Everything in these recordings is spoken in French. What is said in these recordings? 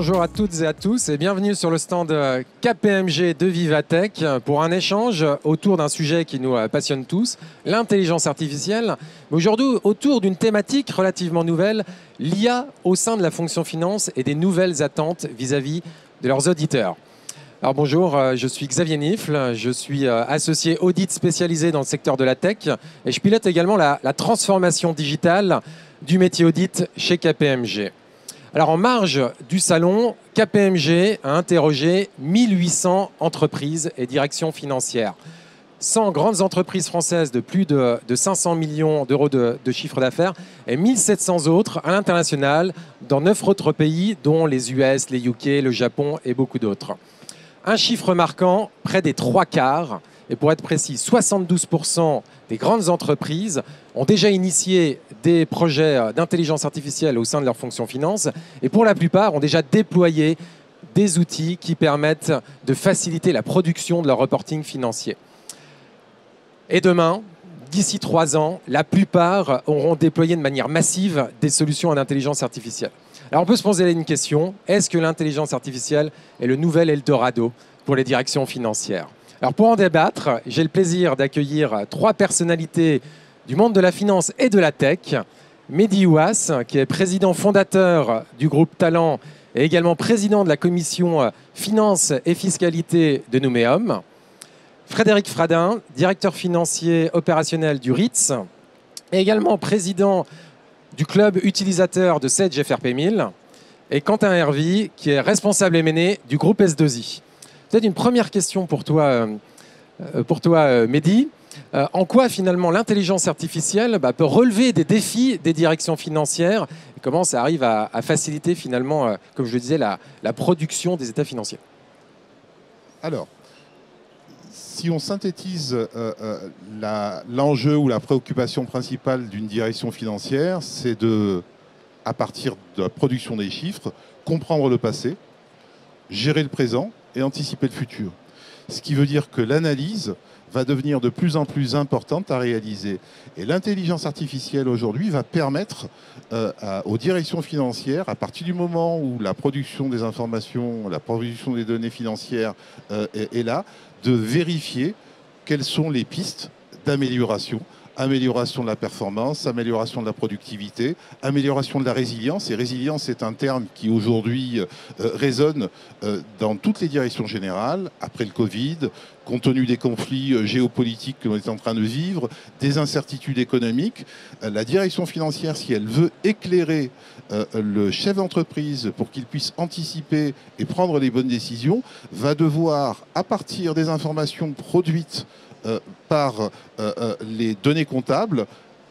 Bonjour à toutes et à tous et bienvenue sur le stand KPMG de Vivatech pour un échange autour d'un sujet qui nous passionne tous, l'intelligence artificielle. Mais aujourd'hui, autour d'une thématique relativement nouvelle, l'IA au sein de la fonction finance et des nouvelles attentes vis-à-vis de leurs auditeurs. Alors bonjour, je suis Xavier Nifle, je suis associé audit spécialisé dans le secteur de la tech et je pilote également la transformation digitale du métier audit chez KPMG. Alors en marge du salon, KPMG a interrogé 1800 entreprises et directions financières. 100 grandes entreprises françaises de plus de 500 millions d'euros de chiffre d'affaires et 1700 autres à l'international dans 9 autres pays dont les US, les UK, le Japon et beaucoup d'autres. Un chiffre marquant, près des 3/4, et pour être précis, 72% des grandes entreprises ont déjà initié des projets d'intelligence artificielle au sein de leur fonction finance et pour la plupart ont déjà déployé des outils qui permettent de faciliter la production de leur reporting financier. Et demain, d'ici 3 ans, la plupart auront déployé de manière massive des solutions en intelligence artificielle. Alors on peut se poser une question, est-ce que l'intelligence artificielle est le nouvel Eldorado pour les directions financières ? Alors pour en débattre, j'ai le plaisir d'accueillir 3 personnalités du monde de la finance et de la tech. Mehdi Ouass, qui est président fondateur du groupe Talent et également président de la commission finance et fiscalité de Nouméum. Frédéric Fradin, directeur financier opérationnel du RITS et également président du club utilisateur de Sage FRP1000. Et Quentin Hervy, qui est responsable M&A du groupe S2I. Peut-être une première question pour toi Mehdi. En quoi finalement l'intelligence artificielle peut relever des défis des directions financières et comment ça arrive à faciliter finalement, comme je le disais, la production des états financiers? Alors, si on synthétise l'enjeu ou la préoccupation principale d'une direction financière, c'est à partir de la production des chiffres, comprendre le passé, gérer le présent et anticiper le futur. Ce qui veut dire que l'analyse va devenir de plus en plus importante à réaliser. Et l'intelligence artificielle aujourd'hui va permettre aux directions financières, à partir du moment où la production des informations, la production des données financières est là, de vérifier quelles sont les pistes d'amélioration. Amélioration de la performance, amélioration de la productivité, amélioration de la résilience. Et résilience est un terme qui aujourd'hui résonne dans toutes les directions générales, après le Covid, compte tenu des conflits géopolitiques que l'on est en train de vivre, des incertitudes économiques. La direction financière, si elle veut éclairer le chef d'entreprise pour qu'il puisse anticiper et prendre les bonnes décisions, va devoir, à partir des informations produites par les données comptables,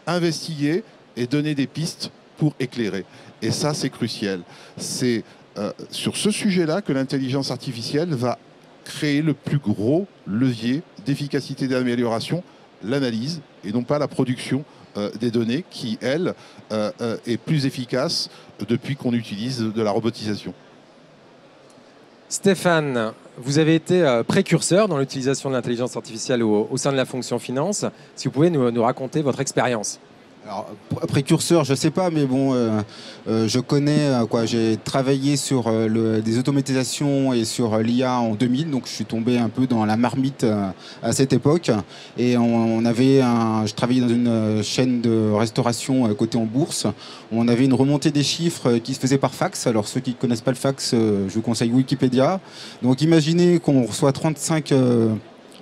investiguer et donner des pistes pour éclairer. Et ça, c'est crucial. C'est sur ce sujet-là que l'intelligence artificielle va créer le plus gros levier d'efficacité et d'amélioration, l'analyse, et non pas la production des données qui, elle, est plus efficace depuis qu'on utilise de la robotisation. Stéphane, vous avez été précurseur dans l'utilisation de l'intelligence artificielle au sein de la fonction finance. Si vous pouvez nous raconter votre expérience. Alors, précurseur, je ne sais pas, mais bon, je connais, j'ai travaillé sur des automatisations et sur l'IA en 2000, donc je suis tombé un peu dans la marmite à cette époque. Et je travaillais dans une chaîne de restauration cotée en bourse. On avait une remontée des chiffres qui se faisait par fax. Alors ceux qui ne connaissent pas le fax, je vous conseille Wikipédia. Donc imaginez qu'on reçoit 35...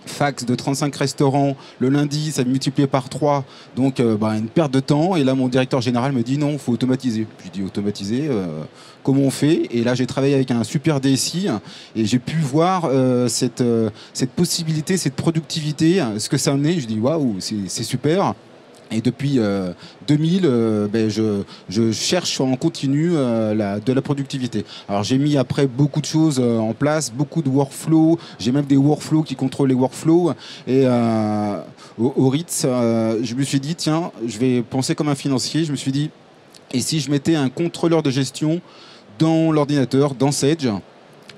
fax de 35 restaurants le lundi, ça multiplié par 3, donc une perte de temps. Et là, mon directeur général me dit non, il faut automatiser. Je dis automatiser, comment on fait? Et là, j'ai travaillé avec un super DSI et j'ai pu voir cette possibilité, cette productivité, ce que ça amenait. Je dis waouh, c'est super. Et depuis 2000, je cherche en continu de la productivité. Alors j'ai mis après beaucoup de choses en place, beaucoup de workflows. J'ai même des workflows qui contrôlent les workflows. Et au RITS, je me suis dit, tiens, je vais penser comme un financier. Je me suis dit, et si je mettais un contrôleur de gestion dans l'ordinateur, dans Sage,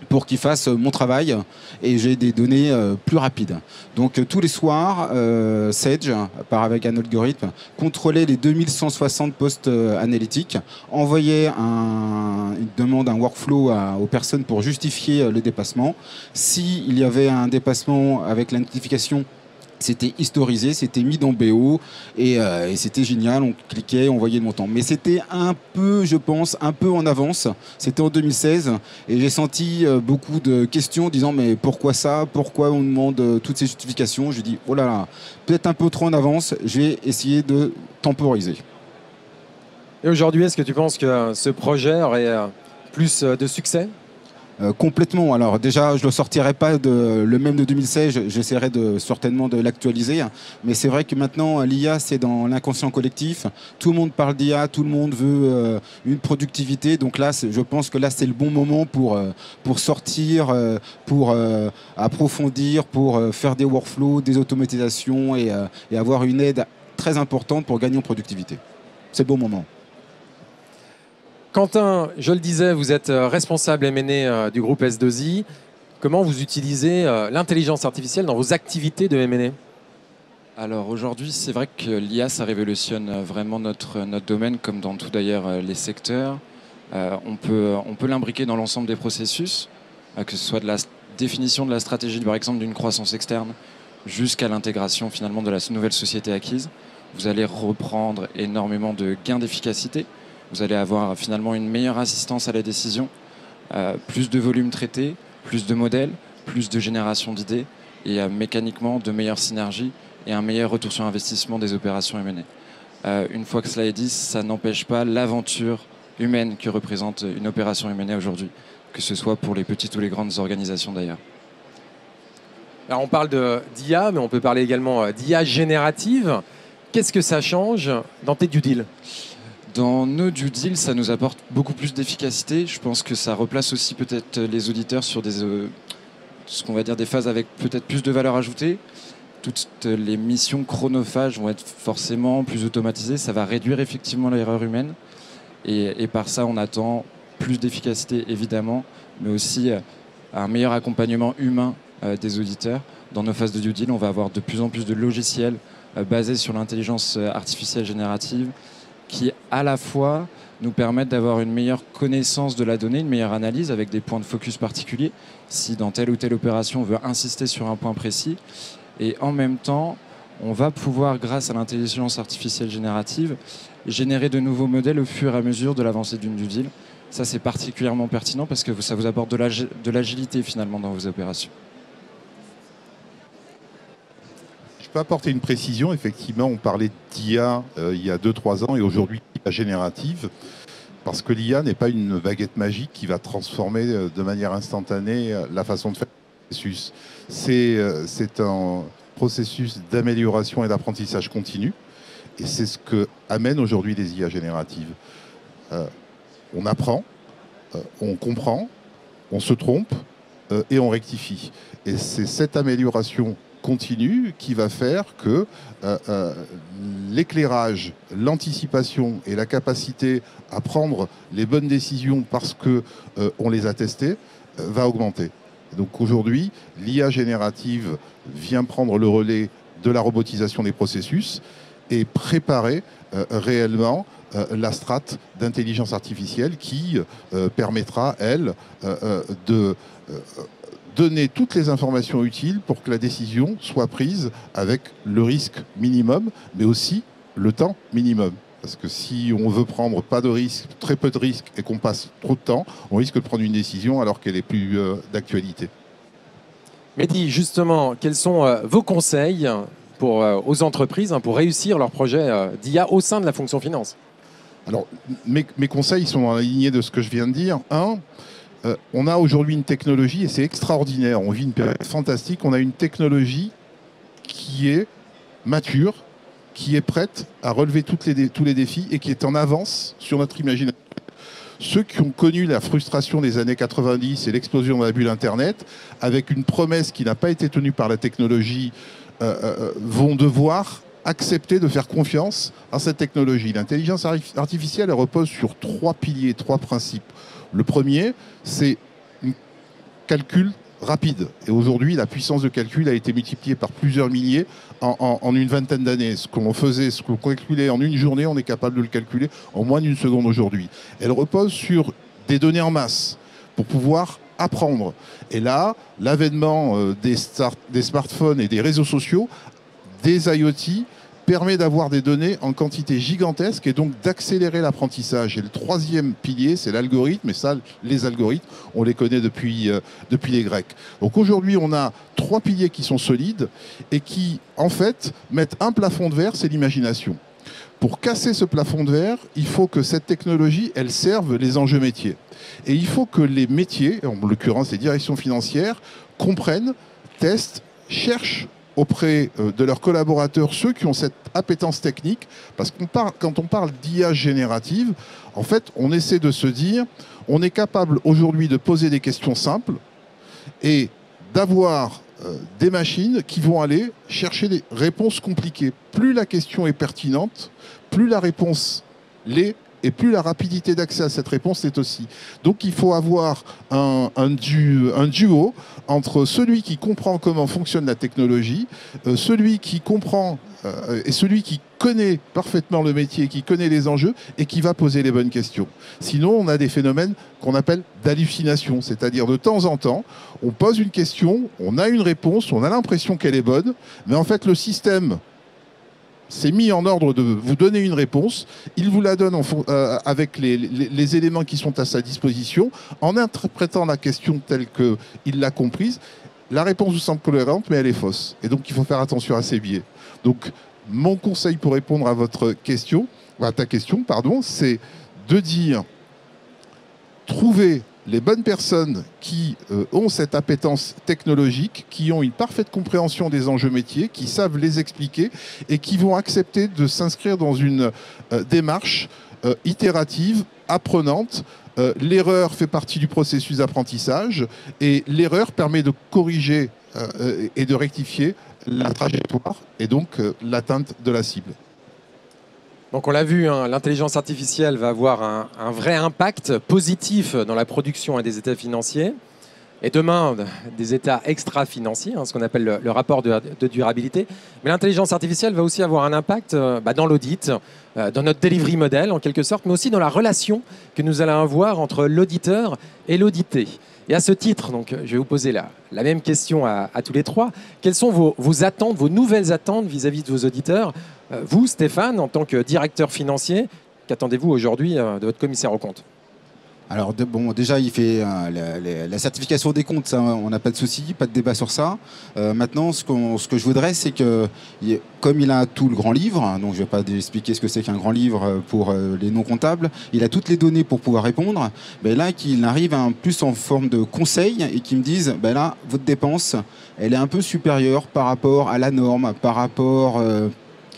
pour qu'il fasse mon travail et j'ai des données plus rapides. Donc tous les soirs, Sage, part avec un algorithme, contrôlait les 2160 postes analytiques, envoyait une demande, un workflow aux personnes pour justifier le dépassement. S'il y avait un dépassement avec la notification, c'était historisé, c'était mis dans BO et c'était génial, on cliquait, on voyait le montant. Mais c'était un peu, je pense, un peu en avance. C'était en 2016 et j'ai senti beaucoup de questions disant mais pourquoi ça? Pourquoi on demande toutes ces justifications? Je dis oh là là, peut-être un peu trop en avance, je vais essayer de temporiser. Et aujourd'hui, est-ce que tu penses que ce projet aurait plus de succès? Complètement. Alors déjà, je ne le sortirai pas le même de 2016, j'essaierai certainement de l'actualiser. Mais c'est vrai que maintenant, l'IA, c'est dans l'inconscient collectif. Tout le monde parle d'IA, tout le monde veut une productivité. Donc là, je pense que là, c'est le bon moment pour sortir, pour approfondir, pour faire des workflows, des automatisations et avoir une aide très importante pour gagner en productivité. C'est le bon moment. Quentin, je le disais, vous êtes responsable M&A du groupe S2I. Comment vous utilisez l'intelligence artificielle dans vos activités de M&A? Alors aujourd'hui, c'est vrai que l'IA, ça révolutionne vraiment notre domaine, comme dans tout d'ailleurs les secteurs. On peut l'imbriquer dans l'ensemble des processus, que ce soit de la définition de la stratégie, par exemple, d'une croissance externe, jusqu'à l'intégration finalement de la nouvelle société acquise. Vous allez reprendre énormément de gains d'efficacité. Vous allez avoir finalement une meilleure assistance à la décision, plus de volume traité, plus de modèles, plus de génération d'idées et mécaniquement de meilleures synergies et un meilleur retour sur investissement des opérations M&A. Une fois que cela est dit, ça n'empêche pas l'aventure humaine que représente une opération M&A aujourd'hui, que ce soit pour les petites ou les grandes organisations d'ailleurs. Alors on parle d'IA, mais on peut parler également d'IA générative. Qu'est-ce que ça change dans tes due deals? Dans nos due deals, ça nous apporte beaucoup plus d'efficacité. Je pense que ça replace aussi peut-être les auditeurs sur ce qu'on va dire des phases avec peut-être plus de valeur ajoutée. Toutes les missions chronophages vont être forcément plus automatisées. Ça va réduire effectivement l'erreur humaine. Et par ça, on attend plus d'efficacité, évidemment, mais aussi un meilleur accompagnement humain des auditeurs. Dans nos phases de due deal, on va avoir de plus en plus de logiciels basés sur l'intelligence artificielle générative qui, à la fois, nous permettent d'avoir une meilleure connaissance de la donnée, une meilleure analyse avec des points de focus particuliers, si dans telle ou telle opération on veut insister sur un point précis. Et en même temps, on va pouvoir, grâce à l'intelligence artificielle générative, générer de nouveaux modèles au fur et à mesure de l'avancée d'une due deal. Ça, c'est particulièrement pertinent parce que ça vous apporte de l'agilité finalement dans vos opérations. Je peux apporter une précision. Effectivement, on parlait d'IA il y a 2-3 ans et aujourd'hui l'IA générative, parce que l'IA n'est pas une baguette magique qui va transformer de manière instantanée la façon de faire le processus. C'est un processus d'amélioration et d'apprentissage continu et c'est ce que amènent aujourd'hui les IA génératives. On apprend, on comprend, on se trompe et on rectifie. Et c'est cette amélioration continue qui va faire que l'éclairage, l'anticipation et la capacité à prendre les bonnes décisions parce qu'on les a testées va augmenter. Donc aujourd'hui, l'IA générative vient prendre le relais de la robotisation des processus et préparer réellement la strate d'intelligence artificielle qui permettra, elle, de donner toutes les informations utiles pour que la décision soit prise avec le risque minimum, mais aussi le temps minimum. Parce que si on veut prendre pas de risque, très peu de risques et qu'on passe trop de temps, on risque de prendre une décision alors qu'elle est plus d'actualité. Mehdi, justement, quels sont vos conseils aux entreprises pour réussir leur projet d'IA au sein de la fonction finance? Alors, mes conseils sont dans la lignée de ce que je viens de dire. On a aujourd'hui une technologie et c'est extraordinaire. On vit une période fantastique. On a une technologie qui est mature, qui est prête à relever tous les défis et qui est en avance sur notre imagination. Ceux qui ont connu la frustration des années 90 et l'explosion de la bulle Internet, avec une promesse qui n'a pas été tenue par la technologie, vont devoir accepter de faire confiance à cette technologie. L'intelligence artificielle elle repose sur 3 piliers, 3 principes. Le premier, c'est calcul rapide. Et aujourd'hui, la puissance de calcul a été multipliée par plusieurs milliers en une vingtaine d'années. Ce qu'on calculait en une journée, on est capable de le calculer en moins d'une seconde aujourd'hui. Elle repose sur des données en masse pour pouvoir apprendre. Et là, l'avènement des smartphones et des réseaux sociaux, des IoT, permet d'avoir des données en quantité gigantesque et donc d'accélérer l'apprentissage. Et le troisième pilier, c'est l'algorithme. Et ça, les algorithmes, on les connaît depuis les Grecs. Donc aujourd'hui, on a 3 piliers qui sont solides et qui, en fait, mettent un plafond de verre, c'est l'imagination. Pour casser ce plafond de verre, il faut que cette technologie, elle serve les enjeux métiers. Et il faut que les métiers, en l'occurrence les directions financières, comprennent, testent, cherchent auprès de leurs collaborateurs, ceux qui ont cette appétence technique, parce que quand on parle d'IA générative, en fait, on essaie de se dire, on est capable aujourd'hui de poser des questions simples et d'avoir des machines qui vont aller chercher des réponses compliquées. Plus la question est pertinente, plus la réponse l'est, et plus la rapidité d'accès à cette réponse est aussi. Donc il faut avoir un duo entre celui qui comprend comment fonctionne la technologie, celui qui comprend et celui qui connaît parfaitement le métier, qui connaît les enjeux et qui va poser les bonnes questions. Sinon, on a des phénomènes qu'on appelle d'hallucination, c'est-à-dire de temps en temps, on pose une question, on a une réponse, on a l'impression qu'elle est bonne, mais en fait le système s'est mis en ordre de vous donner une réponse, il vous la donne avec les éléments qui sont à sa disposition, en interprétant la question telle qu'il l'a comprise. La réponse vous semble cohérente, mais elle est fausse. Et donc, il faut faire attention à ces biais. Donc, mon conseil pour répondre à votre question, à ta question, pardon, c'est de dire, trouver les bonnes personnes qui ont cette appétence technologique, qui ont une parfaite compréhension des enjeux métiers, qui savent les expliquer et qui vont accepter de s'inscrire dans une démarche itérative, apprenante. L'erreur fait partie du processus d'apprentissage et l'erreur permet de corriger et de rectifier la trajectoire et donc l'atteinte de la cible. Donc on l'a vu, hein, l'intelligence artificielle va avoir un vrai impact positif dans la production et des états financiers. Et demain, des états extra-financiers, hein, ce qu'on appelle le rapport de durabilité. Mais l'intelligence artificielle va aussi avoir un impact dans l'audit, dans notre delivery model en quelque sorte, mais aussi dans la relation que nous allons avoir entre l'auditeur et l'audité. Et à ce titre, donc, je vais vous poser la même question à tous les trois. Quelles sont vos attentes, vos nouvelles attentes vis-à-vis de vos auditeurs? Vous, Stéphane, en tant que directeur financier, qu'attendez-vous aujourd'hui de votre commissaire aux comptes? Alors déjà, il fait la certification des comptes, ça, on n'a pas de souci, pas de débat sur ça. Maintenant, ce que je voudrais, c'est que, comme il a tout le grand livre, donc je ne vais pas expliquer ce que c'est qu'un grand livre pour les non-comptables, il a toutes les données pour pouvoir répondre, ben là, qu'il arrive plus en forme de conseil et qu'il me dise, ben là, votre dépense, elle est un peu supérieure par rapport à la norme, par rapport à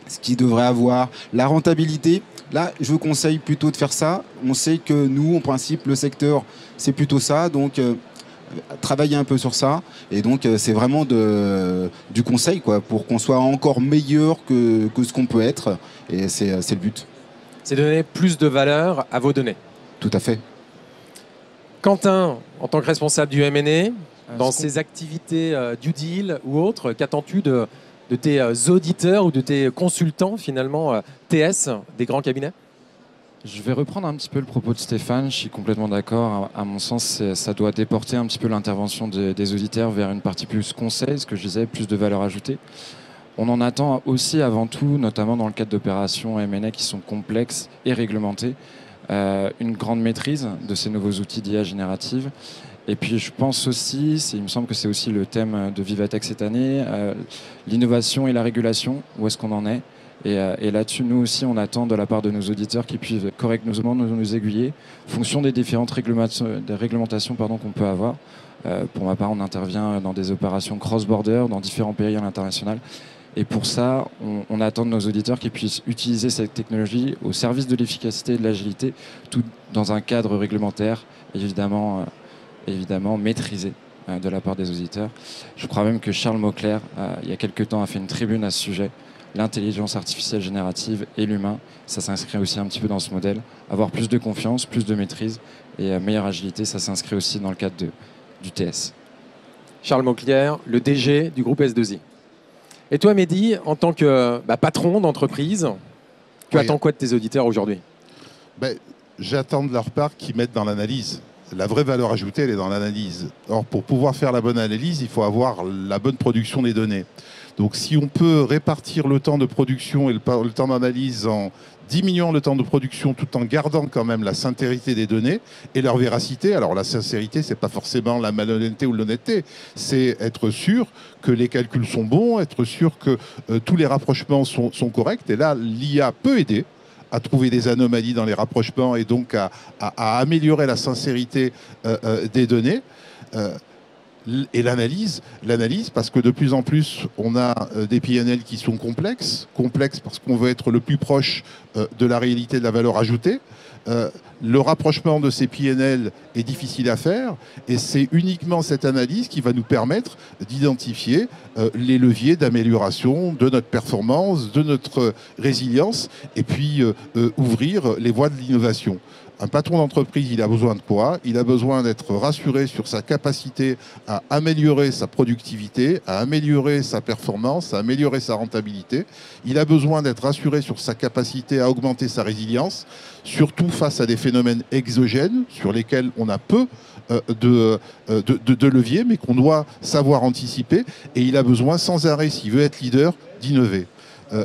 ce qu'il devrait avoir, la rentabilité. Là, je vous conseille plutôt de faire ça. On sait que nous, en principe, le secteur, c'est plutôt ça. Donc, travailler un peu sur ça. Et donc, c'est vraiment du conseil, quoi, pour qu'on soit encore meilleur que ce qu'on peut être. Et c'est le but. C'est donner plus de valeur à vos données. Tout à fait. Quentin, en tant que responsable du M&A, dans ses activités due deal ou autres, qu'attends-tu de tes auditeurs ou de tes consultants, finalement, TS, des grands cabinets? Je vais reprendre un petit peu le propos de Stéphane. Je suis complètement d'accord. À mon sens, ça doit déporter un petit peu l'intervention des auditeurs vers une partie plus conseil, ce que je disais, plus de valeur ajoutée. On en attend aussi avant tout, notamment dans le cadre d'opérations M&A qui sont complexes et réglementées, une grande maîtrise de ces nouveaux outils d'IA générative. Et puis je pense aussi, il me semble que c'est aussi le thème de Vivatech cette année, l'innovation et la régulation, où est-ce qu'on en est. Et là-dessus, nous aussi, on attend de la part de nos auditeurs qu'ils puissent correctement nous aiguiller, en fonction des différentes réglementations qu'on peut avoir. Pour ma part, on intervient dans des opérations cross-border, dans différents pays à l'international. Et pour ça, on attend de nos auditeurs qu'ils puissent utiliser cette technologie au service de l'efficacité et de l'agilité, tout dans un cadre réglementaire, évidemment maîtrisé de la part des auditeurs. Je crois même que Charles Mauclair, il y a quelques temps, a fait une tribune à ce sujet. L'intelligence artificielle générative et l'humain, ça s'inscrit aussi un petit peu dans ce modèle. Avoir plus de confiance, plus de maîtrise et meilleure agilité, ça s'inscrit aussi dans le cadre du TS. Charles Mauclière, le DG du groupe S2I. Et toi, Mehdi, en tant que patron d'entreprise, tu attends quoi de tes auditeurs aujourd'hui? J'attends de leur part qu'ils mettent dans l'analyse. La vraie valeur ajoutée, elle est dans l'analyse. Or, pour pouvoir faire la bonne analyse, il faut avoir la bonne production des données. Donc, si on peut répartir le temps de production et le temps d'analyse en diminuant le temps de production tout en gardant quand même la sincérité des données et leur véracité. Alors la sincérité, c'est pas forcément la malhonnêteté ou l'honnêteté, c'est être sûr que les calculs sont bons, être sûr que tous les rapprochements sont corrects. Et là, l'IA peut aider à trouver des anomalies dans les rapprochements et donc à améliorer la sincérité des données. Et l'analyse, parce que de plus en plus, on a des PNL qui sont complexes parce qu'on veut être le plus proche de la réalité de la valeur ajoutée. Le rapprochement de ces PNL est difficile à faire et c'est uniquement cette analyse qui va nous permettre d'identifier les leviers d'amélioration de notre performance, de notre résilience et puis ouvrir les voies de l'innovation. Un patron d'entreprise, il a besoin de quoi? Il a besoin d'être rassuré sur sa capacité à améliorer sa productivité, à améliorer sa performance, à améliorer sa rentabilité. Il a besoin d'être rassuré sur sa capacité à augmenter sa résilience, surtout face à des phénomènes exogènes sur lesquels on a peu de leviers, mais qu'on doit savoir anticiper. Et il a besoin sans arrêt, s'il veut être leader, d'innover.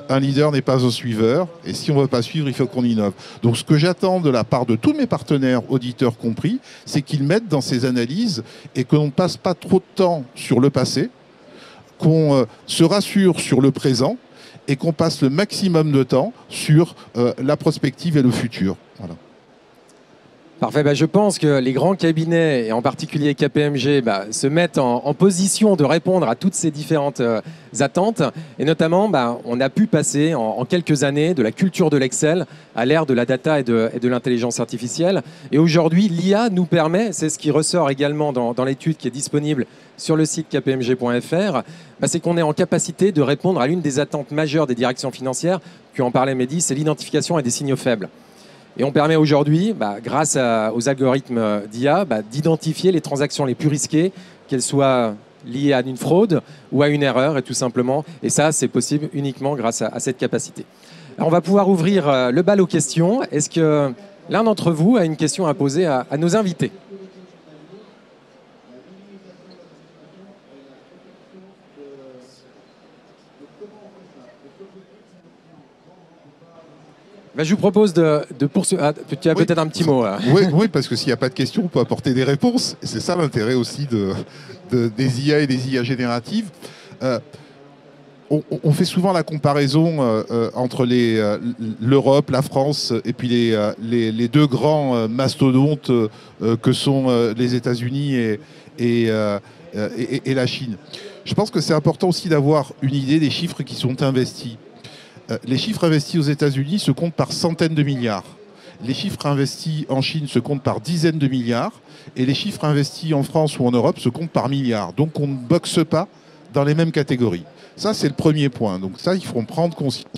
Un leader n'est pas un suiveur, et si on ne veut pas suivre, il faut qu'on innove. Donc ce que j'attends de la part de tous mes partenaires, auditeurs compris, c'est qu'ils mettent dans ces analyses et qu'on ne passe pas trop de temps sur le passé, qu'on se rassure sur le présent et qu'on passe le maximum de temps sur la prospective et le futur. Voilà. Parfait, je pense que les grands cabinets, et en particulier KPMG, se mettent en position de répondre à toutes ces différentes attentes. Et notamment, on a pu passer en quelques années de la culture de l'Excel à l'ère de la data et de l'intelligence artificielle. Et aujourd'hui, l'IA nous permet, c'est ce qui ressort également dans l'étude qui est disponible sur le site kpmg.fr, c'est qu'on est en capacité de répondre à l'une des attentes majeures des directions financières, tu en parlais Mehdi, c'est l'identification des signaux faibles. Et on permet aujourd'hui, grâce aux algorithmes d'IA, d'identifier les transactions les plus risquées, qu'elles soient liées à une fraude ou à une erreur, et tout simplement. Et ça, c'est possible uniquement grâce à cette capacité. Alors, on va pouvoir ouvrir le bal aux questions. Est-ce que l'un d'entre vous a une question à poser à nos invités ? Je vous propose de poursuivre. Tu as peut-être un petit mot. Oui, parce que s'il n'y a pas de questions, on peut apporter des réponses. Et c'est ça l'intérêt aussi des IA et des IA génératives. On fait souvent la comparaison entre l'Europe, la France et puis les deux grands mastodontes que sont les États-Unis et la Chine. Je pense que c'est important aussi d'avoir une idée des chiffres qui sont investis. Les chiffres investis aux États-Unis se comptent par centaines de milliards. Les chiffres investis en Chine se comptent par dizaines de milliards. Et les chiffres investis en France ou en Europe se comptent par milliards. Donc on ne boxe pas dans les mêmes catégories. Ça, c'est le premier point. Donc ça, il faut en prendre conscience.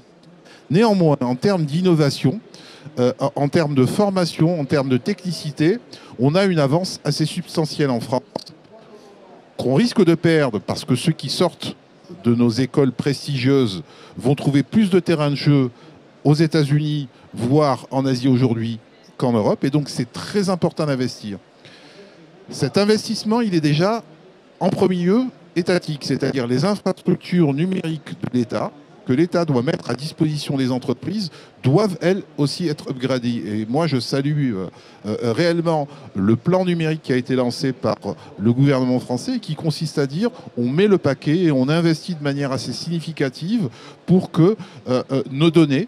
Néanmoins, en termes d'innovation, en termes de formation, en termes de technicité, on a une avance assez substantielle en France qu'on risque de perdre parce que ceux qui sortent de nos écoles prestigieuses vont trouver plus de terrain de jeu aux États-Unis, voire en Asie aujourd'hui, qu'en Europe. Et donc, c'est très important d'investir. Cet investissement, il est déjà, en premier lieu, étatique, c'est-à-dire les infrastructures numériques de l'État, que l'État doit mettre à disposition des entreprises, doivent, elles aussi, être upgradées. Et moi, je salue réellement le plan numérique qui a été lancé par le gouvernement français, qui consiste à dire on met le paquet et on investit de manière assez significative pour que nos données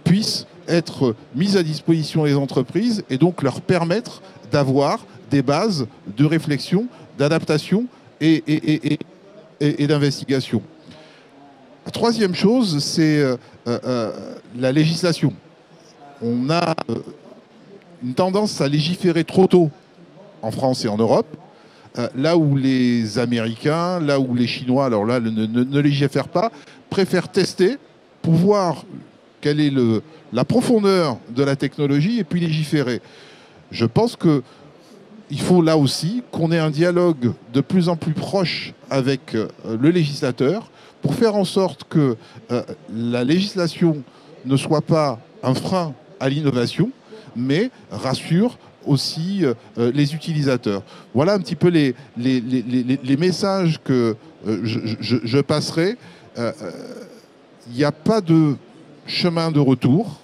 puissent être mises à disposition des entreprises et donc leur permettre d'avoir des bases de réflexion, d'adaptation et d'investigation. La troisième chose, c'est la législation. On a une tendance à légiférer trop tôt en France et en Europe, là où les Américains, là où les Chinois, alors là, ne légifèrent pas, préfèrent tester pour voir quelle est la profondeur de la technologie et puis légiférer. Je pense que il faut là aussi qu'on ait un dialogue de plus en plus proche avec le législateur pour faire en sorte que la législation ne soit pas un frein à l'innovation, mais rassure aussi les utilisateurs. Voilà un petit peu les messages que je passerai. Il n'y a pas de chemin de retour.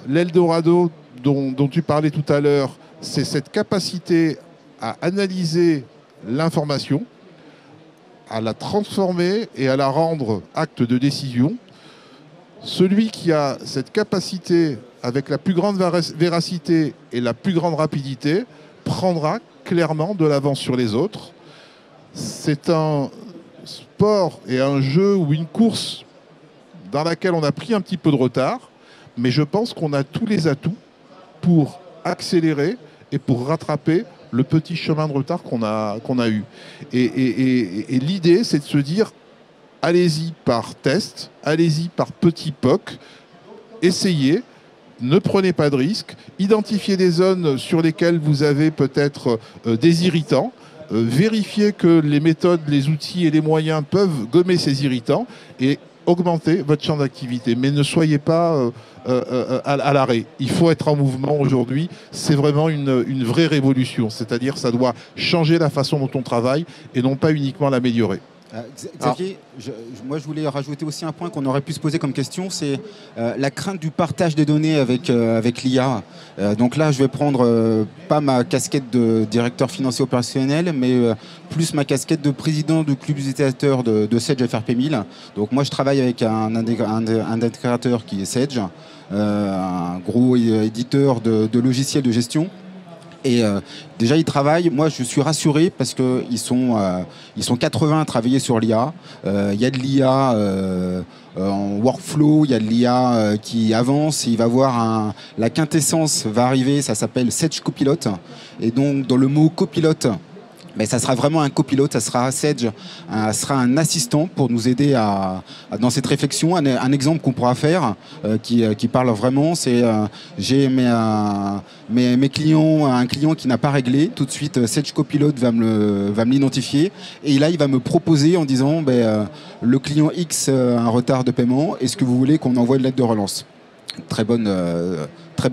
L'Eldorado dont tu parlais tout à l'heure, c'est cette capacité à analyser l'information, à la transformer et à la rendre acte de décision. Celui qui a cette capacité avec la plus grande véracité et la plus grande rapidité prendra clairement de l'avance sur les autres. C'est un sport et un jeu ou une course dans laquelle on a pris un petit peu de retard, mais je pense qu'on a tous les atouts pour accélérer et pour rattraper le petit chemin de retard qu'on a eu. Et l'idée, c'est de se dire, allez-y par test, allez-y par petits POC, essayez, ne prenez pas de risques, identifiez des zones sur lesquelles vous avez peut-être des irritants, vérifiez que les méthodes, les outils et les moyens peuvent gommer ces irritants et augmenter votre champ d'activité. Mais ne soyez pas à l'arrêt. Il faut être en mouvement aujourd'hui. C'est vraiment une vraie révolution. C'est-à-dire ça doit changer la façon dont on travaille et non pas uniquement l'améliorer. Xavier, moi je voulais rajouter aussi un point qu'on aurait pu se poser comme question, c'est la crainte du partage des données avec l'IA. Donc là, je vais prendre pas ma casquette de directeur financier opérationnel, mais plus ma casquette de président du club utilisateur de Sedge FRP 1000. Donc moi, je travaille avec un intégrateur qui est Sedge, un gros éditeur de logiciels de gestion. Et déjà, ils travaillent. Moi, je suis rassuré parce qu'ils sont 80 à travailler sur l'IA. Il y a de l'IA en workflow, il y a de l'IA qui avance. Il va voir la quintessence va arriver. Ça s'appelle Sedge Copilot. Et donc, dans le mot copilote, mais ça sera vraiment un copilote, ça sera Sedge, sera un assistant pour nous aider dans cette réflexion. Un exemple qu'on pourra faire qui parle vraiment, c'est j'ai mes clients, un client qui n'a pas réglé, tout de suite Sedge Copilot va me l'identifier et là il va me proposer en disant le client X a un retard de paiement, est-ce que vous voulez qu'on envoie une lettre de relance ? Très bonne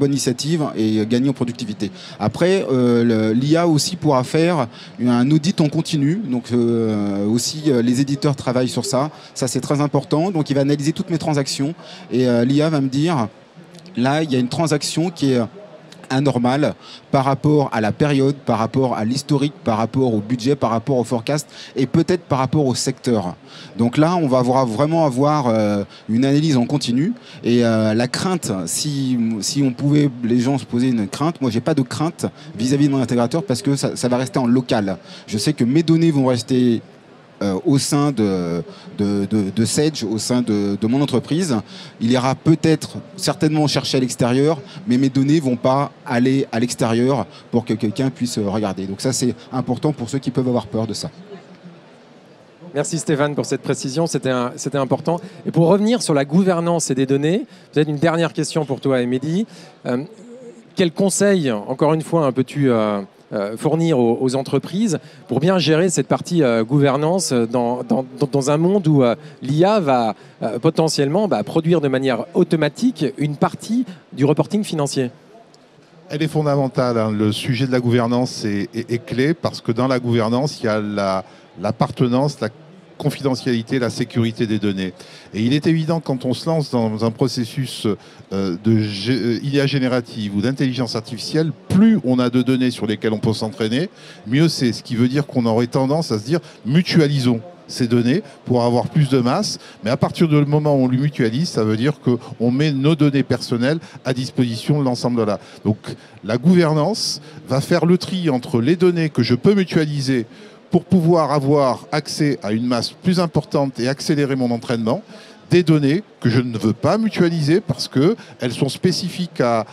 initiative et gagner en productivité. Après, l'IA aussi pourra faire un audit en continu. Donc aussi, les éditeurs travaillent sur ça. Ça, c'est très important. Donc, il va analyser toutes mes transactions et l'IA va me dire, là, il y a une transaction qui est anormal par rapport à la période, par rapport à l'historique, par rapport au budget, par rapport au forecast et peut-être par rapport au secteur. Donc là, on va vraiment avoir une analyse en continu et la crainte, si on pouvait, les gens se poser une crainte, moi j'ai pas de crainte vis-à-vis de mon intégrateur parce que ça va rester en local. Je sais que mes données vont rester au sein de Sedge, au sein de mon entreprise. Il ira peut-être certainement chercher à l'extérieur, mais mes données ne vont pas aller à l'extérieur pour que quelqu'un puisse regarder. Donc ça, c'est important pour ceux qui peuvent avoir peur de ça. Merci Stéphane pour cette précision, c'était important. Et pour revenir sur la gouvernance et des données, peut-être une dernière question pour toi, Mehdi. Quels conseils, encore une fois, peux-tu fournir aux entreprises pour bien gérer cette partie gouvernance dans un monde où l'IA va potentiellement produire de manière automatique une partie du reporting financier? Elle est fondamentale. Hein. Le sujet de la gouvernance est clé parce que dans la gouvernance, il y a l'appartenance, la confidentialité, la sécurité des données. Et il est évident quand on se lance dans un processus d'IA générative ou d'intelligence artificielle, plus on a de données sur lesquelles on peut s'entraîner, mieux c'est. Ce qui veut dire qu'on aurait tendance à se dire mutualisons ces données pour avoir plus de masse. Mais à partir du moment où on les mutualise, ça veut dire qu'on met nos données personnelles à disposition de l'ensemble de la. Donc la gouvernance va faire le tri entre les données que je peux mutualiser pour pouvoir avoir accès à une masse plus importante et accélérer mon entraînement, des données que je ne veux pas mutualiser parce qu'elles sont spécifiques à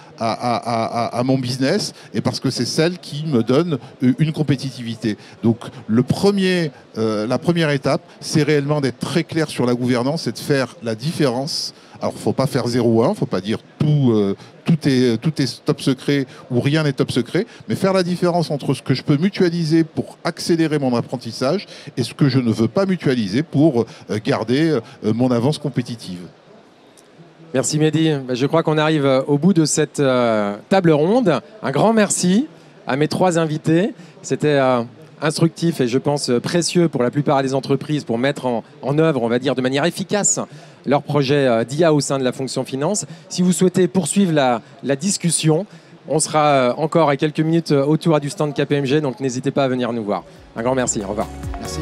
mon business et parce que c'est celles qui me donnent une compétitivité. Donc la première étape, c'est réellement d'être très clair sur la gouvernance et de faire la différence. Alors, il ne faut pas faire 0-1, il ne faut pas dire tout est top secret ou rien n'est top secret, mais faire la différence entre ce que je peux mutualiser pour accélérer mon apprentissage et ce que je ne veux pas mutualiser pour garder mon avance compétitive. Merci Mehdi. Je crois qu'on arrive au bout de cette table ronde. Un grand merci à mes 3 invités. C'était instructif et je pense précieux pour la plupart des entreprises pour mettre en œuvre, on va dire, de manière efficace leur projet d'IA au sein de la fonction finance. Si vous souhaitez poursuivre la discussion, on sera encore à quelques minutes autour du stand KPMG, donc n'hésitez pas à venir nous voir. Un grand merci. Au revoir. Merci.